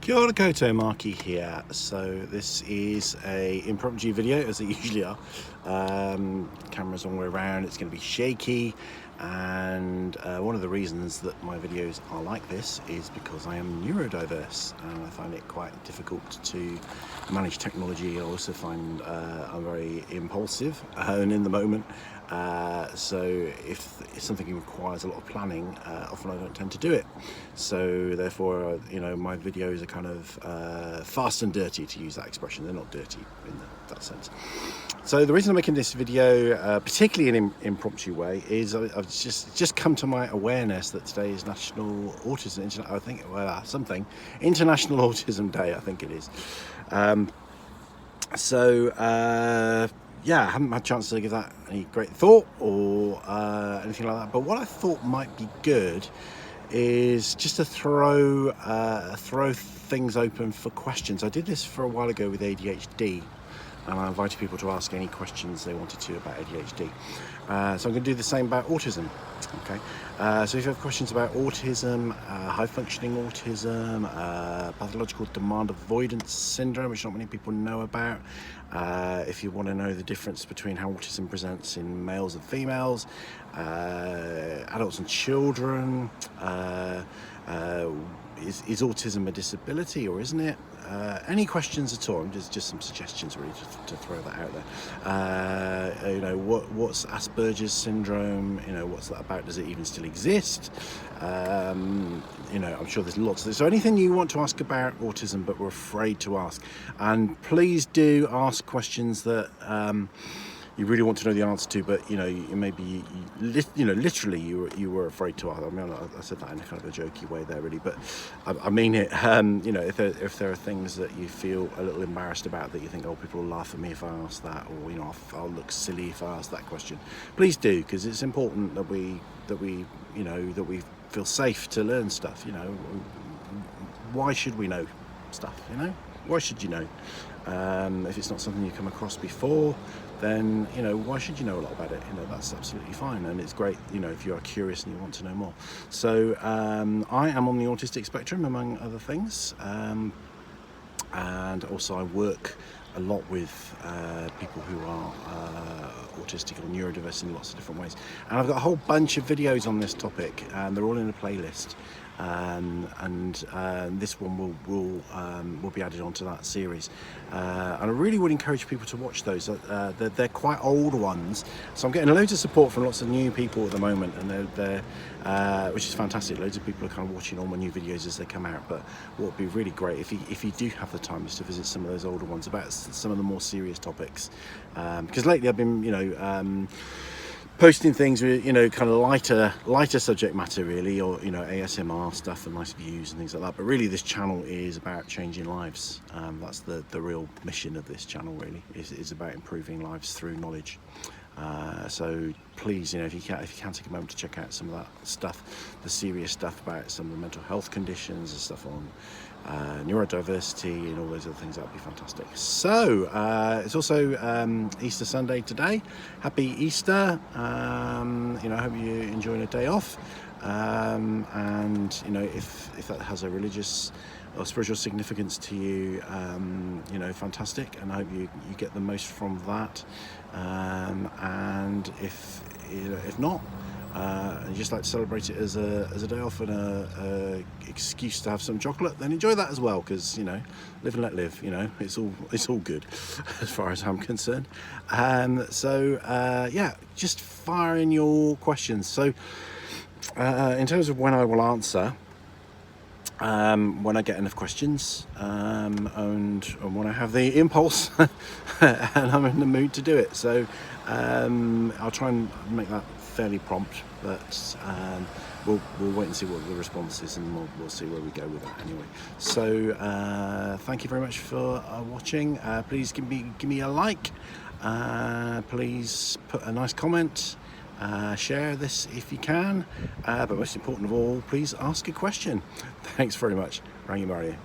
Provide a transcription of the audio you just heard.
Kia ora koutou, Markie here. So this is a impromptu video, as they usually are. Camera's all the way around, it's going to be shaky, and one of the reasons that my videos are like this is because I am neurodiverse and I find it quite difficult to manage technology. I also find I'm very impulsive and in the moment, so if something requires a lot of planning, often I don't tend to do it. So therefore, my videos are kind of fast and dirty, to use that expression. They're not dirty in that sense. So the reason I'm making this video, particularly in an impromptu way, is I've just come to my awareness that today is National Autism, International Autism Day, I think it is. Yeah, I haven't had a chance to give that any great thought or anything like that. But what I thought might be good is just to throw things open for questions. I did this for a while ago with ADHD, and I invited people to ask any questions they wanted to about ADHD. So I'm going to do the same about autism. Okay. So if you have questions about autism, high-functioning autism, pathological demand avoidance syndrome, which not many people know about, if you want to know the difference between how autism presents in males and females, adults and children, is autism a disability or isn't it? Any questions at all? Just some suggestions really to throw that out there. What's Asperger's syndrome? What's that about? Does it even still exist? I'm sure there's lots of this. So anything you want to ask about autism but we're afraid to ask, and please do ask questions that you really want to know the answer to, but literally you were afraid to ask. I mean, I said that in a kind of a jokey way there, really, but I mean it. If there are things that you feel a little embarrassed about, that you think, oh, people will laugh at me if I ask that, or I'll look silly if I ask that question, please do, because it's important that we feel safe to learn stuff. Why should we know stuff? Why should you know? If it's not something you've come across before, then why should you know a lot about it? That's absolutely fine, and it's great if you are curious and you want to know more. So I am on the autistic spectrum, among other things, and also I work a lot with people who are autistic or neurodiverse in lots of different ways, and I've got a whole bunch of videos on this topic, and they're all in a playlist. This one will be added onto that series, and I really would encourage people to watch those. They're quite old ones, so I'm getting loads of support from lots of new people at the moment, and they're which is fantastic. Loads of people are kind of watching all my new videos as they come out. But what would be really great if you do have the time is to visit some of those older ones about some of the more serious topics, because lately I've been posting things with kind of lighter subject matter, really, or ASMR stuff and nice views and things like that. But really this channel is about changing lives. That's the real mission of this channel, really, is about improving lives through knowledge. So please, if you can take a moment to check out some of that stuff, the serious stuff about some of the mental health conditions and stuff on neurodiversity and all those other things, that'd be fantastic. So it's also Easter Sunday today. Happy Easter. I hope you're enjoying a day off, and if that has a religious or spiritual significance to you, fantastic, and I hope you get the most from that, and if not, and just like to celebrate it as a day off and a excuse to have some chocolate, then enjoy that as well, because live and let live. It's all good as far as I'm concerned. Just fire in your questions. So in terms of when I will answer, when I get enough questions, and when I have the impulse and I'm in the mood to do it. So I'll try and make that fairly prompt, but we'll wait and see what the response is, and we'll see where we go with that anyway. So thank you very much for watching. Please give me a like, please put a nice comment, share this if you can, but most important of all, please ask a question. Thanks very much. Rangimarie.